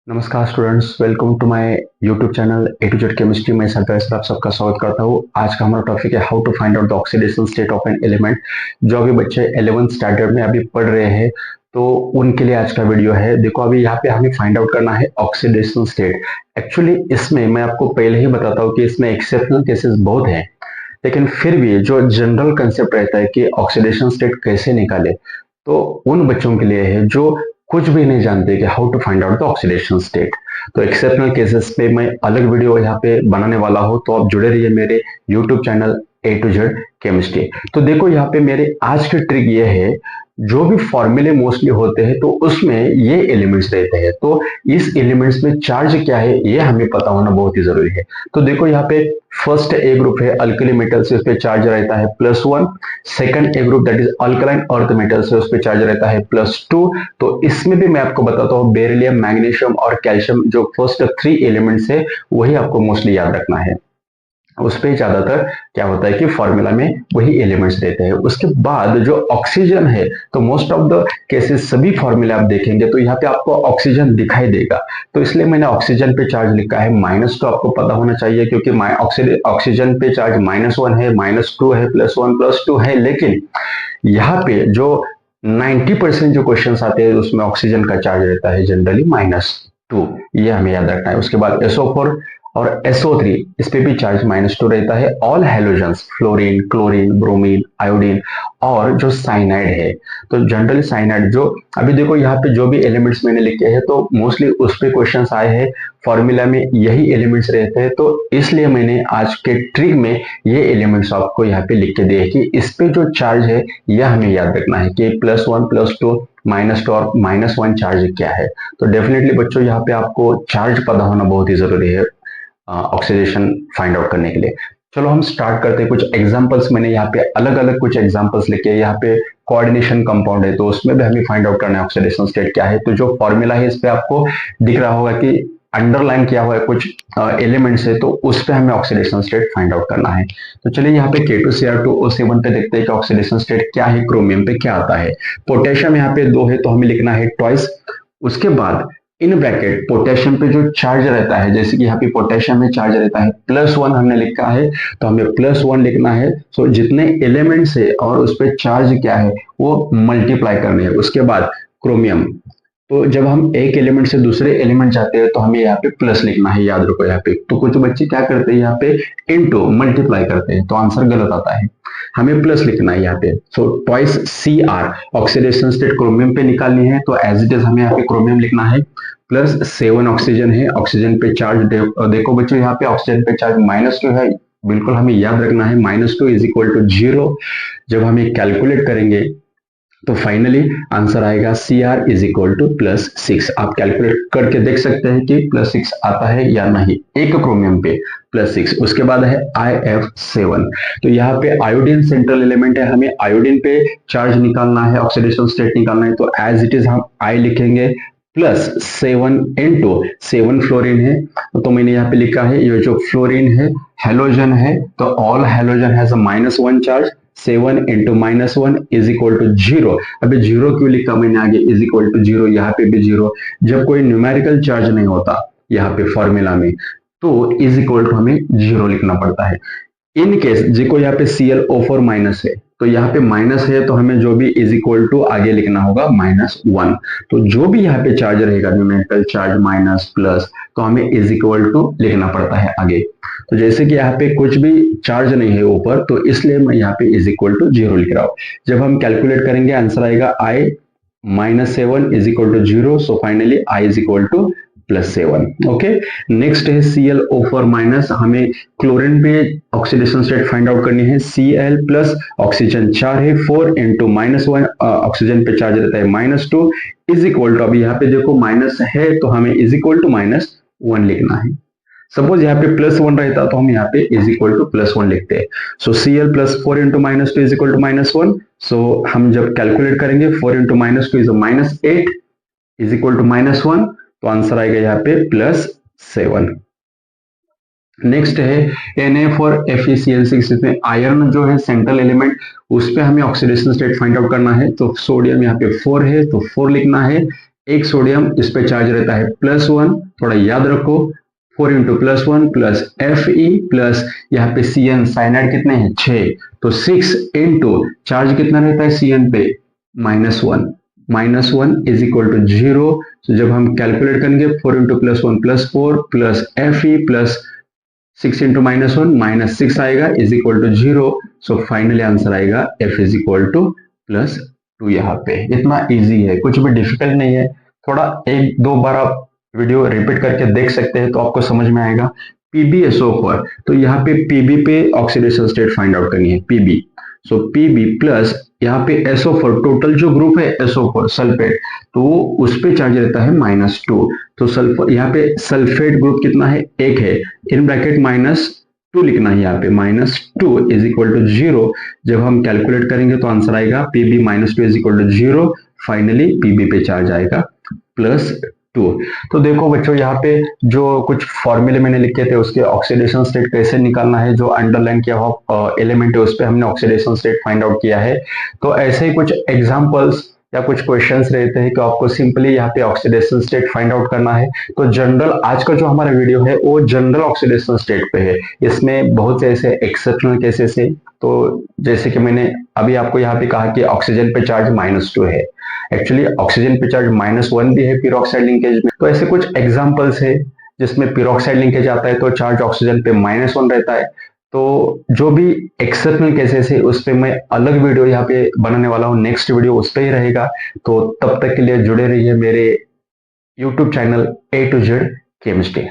नमस्कार students, welcome to my YouTube channel A to Z chemistry में sir आप सबका स्वागत करता हूँ। आज का हमारा टॉपिक है how to find out the oxidation state of an element. जो अभी बच्चे 11th स्टैंडर्ड में अभी पढ़ रहे हैं तो उनके लिए आज का वीडियो है। देखो, अभी यहाँ पे हमें फाइंड आउट करना है ऑक्सीडेशन स्टेट। एक्चुअली इसमें मैं आपको पहले ही बताता हूँ कि इसमें एक्सेप्शनल केसेस बहुत हैं, लेकिन फिर भी जो जनरल कंसेप्ट रहता है कि ऑक्सीडेशन स्टेट कैसे निकाले, तो उन बच्चों के लिए है जो कुछ भी नहीं जानते कि how to find out the oxidation state. तो एक्सेप्शनल केसेस पे मैं अलग वीडियो यहाँ पे बनाने वाला हूँ, तो आप जुड़े रहिए मेरे YouTube channel A to Z chemistry. तो देखो, यहाँ पे मेरे आज की ट्रिक ये है, जो भी फॉर्मूले मोस्टली होते हैं तो उसमें ये एलिमेंट्स रहते हैं, तो इस एलिमेंट्स में चार्ज क्या है ये हमें पता होना बहुत ही जरूरी है। तो देखो, यहाँ पे फर्स्ट ए ग्रुप है अल्कली मेटल से, उस पर चार्ज रहता है +1। Second A group that is alkaline earth metal से, उस पर चार्ज रहता है +2। तो इसमें भी मैं आपको बताता हूँ बेरिलियम, मैग्नीशियम और कैल्शियम, जो फर्स्ट 3 एलिमेंट्स है वही आपको मोस्टली याद रखना है। उस पे ज्यादातर क्या होता है कि फॉर्मूला में वही एलिमेंट्स रहते हैं। उसके बाद जो ऑक्सीजन है, तो मोस्ट ऑफ द केसेस सभी फॉर्मूले आप देखेंगे तो यहाँ पे आपको ऑक्सीजन दिखाई देगा, तो इसलिए मैंने ऑक्सीजन पे चार्ज लिखा है -2। आपको पता होना चाहिए क्योंकि ऑक्सीजन पे चार्ज -1 है, -2 है, +1 +2 है, लेकिन यहाँ पे जो 90% जो क्वेश्चन आते हैं उसमें ऑक्सीजन का चार्ज रहता है जनरली -2। ये हमें याद रखना है। उसके बाद SO4 और SO3, इस पे भी चार्ज -2 रहता है। All halogens fluorine, chlorine, bromine, iodine और जो साइनाइड है, तो जनरली साइनाइड जो अभी देखो यहाँ पे जो भी एलिमेंट्स मैंने लिखे हैं तो मोस्टली उस पे क्वेश्चंस आए हैं, फॉर्मूला में यही एलिमेंट्स रहते हैं, तो इसलिए मैंने आज के ट्रिक में ये एलिमेंट्स आपको यहाँ पे लिख के दिए कि इस पे जो चार्ज है यह हमें याद रखना है कि +1 +2 -2 और -1 चार्ज क्या है। तो डेफिनेटली बच्चों, यहाँ पे आपको चार्ज पता होना बहुत ही जरूरी है ऑक्सीडेशन फाइंड आउट करने के लिए। चलो हम स्टार्ट करते हैं। कुछ एग्जांपल्स मैंने यहाँ पे अलग अलग कुछ एग्जांपल्स लिखे। यहाँ पे कोऑर्डिनेशन कंपाउंड है तो उसमें भी हमें फाइंड आउट करना है ऑक्सीडेशन स्टेट क्या है। तो जो फॉर्मूला है इस पे आपको दिख रहा होगा कि अंडरलाइन किया हुआ है कुछ एलिमेंट्स है, तो उस पे हमें ऑक्सीडेशन स्टेट फाइंड आउट करना है। तो चलिए यहाँ पे K2Cr2O7 पे देखते हैं कि ऑक्सीडेशन स्टेट क्या है, क्रोमियम पे क्या आता है। पोटेशियम यहाँ पे 2 है तो हमें लिखना है ट्वाइस। उसके बाद इन ब्रैकेट पोटेशियम पे जो चार्ज रहता है, जैसे कि यहाँ पे पोटेशियम में चार्ज रहता है +1 हमने लिखा है, तो हमें +1 लिखना है। सो जितने एलिमेंट्स है और उस पर चार्ज क्या है वो मल्टीप्लाई करने हैं। उसके बाद क्रोमियम, तो जब हम एक एलिमेंट से दूसरे एलिमेंट जाते हैं तो हमें यहाँ पे प्लस लिखना है, याद रखो यहाँ पे। तो कुछ बच्चे क्या करते हैं यहाँ पे इनटू मल्टीप्लाई करते हैं, तो आंसर गलत आता है, हमें प्लस लिखना है यहाँ पे। So twice Cr oxidation state chromium पे निकालनी है, तो एज इट इज हमें यहाँ पे क्रोमियम लिखना है। +7 ऑक्सीजन है, ऑक्सीजन पे चार्ज देखो बच्चों यहाँ पे ऑक्सीजन पे चार्ज -2 है, बिल्कुल हमें याद रखना है -2 = 0। जब हम कैलकुलेट करेंगे तो फाइनली आंसर आएगा Cr = +6। आप कैलकुलेट करके देख सकते हैं कि +6 आता है या नहीं, एक क्रोमियम पे +6। उसके बाद है IF7, तो यहाँ पे आयोडीन सेंट्रल एलिमेंट है, हमें आयोडीन पे चार्ज निकालना है, ऑक्सीडेशन स्टेट निकालना है, तो एज इट इज हम I लिखेंगे +7 × 7 फ्लोरीन है, तो मैंने यहाँ पे लिखा है ये जो फ्लोरीन है हेलोजन है, तो all halogen has a -1 charge. 7 × -1 = 0। अभी 0 क्यों लिखा मैंने आगे, = 0, यहाँ पे भी 0। जब कोई न्यूमेरिकल चार्ज नहीं होता यहाँ पे फॉर्मूला में, तो = हमें 0 लिखना पड़ता है। इन केस देखो यहाँ पे ClO4 माइनस है, तो यहाँ पे माइनस है तो हमें जो भी = आगे लिखना होगा -1। तो जो भी यहाँ पे चार्ज रहेगा न्यूमेरिकल चार्ज माइनस प्लस, तो हमें = लिखना पड़ता है आगे। तो जैसे कि यहाँ पे कुछ भी चार्ज नहीं है ऊपर, तो इसलिए मैं यहाँ पे = 0 लिख रहा हूँ। जब हम कैलकुलेट करेंगे आंसर आएगा I -7 = 0। So finally I = +7। Okay, next है ClO4 माइनस, हमें क्लोरीन पे ऑक्सीडेशन स्टेट फाइंड आउट करनी है। Cl प्लस ऑक्सीजन 4 है, 4 × -1 ऑक्सीजन पे चार्ज रहता है -2 = अभी यहाँ पे देखो माइनस है तो हमें =-1 लिखना है। सपोज यहाँ पे +1 रहता तो हम यहाँ पे +1 लिखते हैं। सो Cl + 4 × -2 = -1। सो हम जब कैलकुलेट करेंगे 4 × -2 = -8 = -1, तो आंसर आएगा यहाँ पे +7। नेक्स्ट है Na4FeCl6, इसमें आयरन जो है सेंट्रल एलिमेंट, उस पे हमें ऑक्सीडेशन स्टेट फाइंड आउट करना है। तो सोडियम यहाँ पे 4 है तो 4 लिखना है। एक सोडियम, इस पे चार्ज रहता है +1, थोड़ा याद रखो 4 इंटू +1 प्लस Fe प्लस यहाँ पे Cn, साइनाइड कितने हैं 6, तो 6 इंटू चार्ज कितना रहता है Cn पे -1, -1 इज इक्वल टू 0। तो जब हम कैलकुलेट करेंगे 4 into +1 +4 plus Fe plus 6 into -1 -6 आएगा is equal to 0। So finally answer आएगा F इज इक्वल टू +2। यहाँ पे इतना इजी है, कुछ भी डिफिकल्ट नहीं है। थोड़ा एक दो बार आप वीडियो रिपीट करके देख सकते हैं तो आपको समझ में आएगा। PbSO4, तो यहाँ पे Pb पे ऑक्सीडेशन स्टेट फाइंड आउट करनी है, Pb। सो Pb प्लस यहाँ पे SO4, टोटल जो ग्रुप है SO4 सल्फेट, तो उस पे चार्ज रहता है -2। तो सल्फर यहाँ पे सल्फेट ग्रुप कितना है, एक है, इन ब्रैकेट -2 लिखना है यहाँ पे, -2 इज इक्वल टू 0। जब हम कैलकुलेट करेंगे तो आंसर आएगा Pb -2 is equal to 0। Finally Pb पे चार्ज आएगा +2। तो देखो बच्चों, यहाँ पे जो कुछ फॉर्मूले मैंने लिखे थे उसके ऑक्सीडेशन स्टेट कैसे निकालना है, जो अंडरलाइन किया हुआ एलिमेंट है उस पर हमने ऑक्सीडेशन स्टेट फाइंड आउट किया है। तो ऐसे ही कुछ एग्जांपल्स या कुछ क्वेश्चंस रहते हैं कि आपको सिंपली यहाँ पे ऑक्सीडेशन स्टेट फाइंड आउट करना है। तो जनरल आज का जो हमारा वीडियो है वो जनरल ऑक्सीडेशन स्टेट पे है। इसमें बहुत से ऐसे एक्सेप्शनल केसेस है, तो जैसे कि मैंने अभी आपको यहाँ पे कहा कि ऑक्सीजन पे चार्ज -2 है, एक्चुअली ऑक्सीजन पे चार्ज -1 भी है पीरोक्साइड लिंकेज में। तो ऐसे कुछ एग्जांपल्स है जिसमें पीरोक्साइड लिंकेज आता है तो चार्ज ऑक्सीजन पे -1 रहता है। तो जो भी एक्सेप्शनल केसेस है उस पे मैं अलग वीडियो यहाँ पे बनाने वाला हूँ, नेक्स्ट वीडियो उस पे ही रहेगा। तो तब तक के लिए जुड़े रहिए मेरे YouTube channel A to Z chemistry.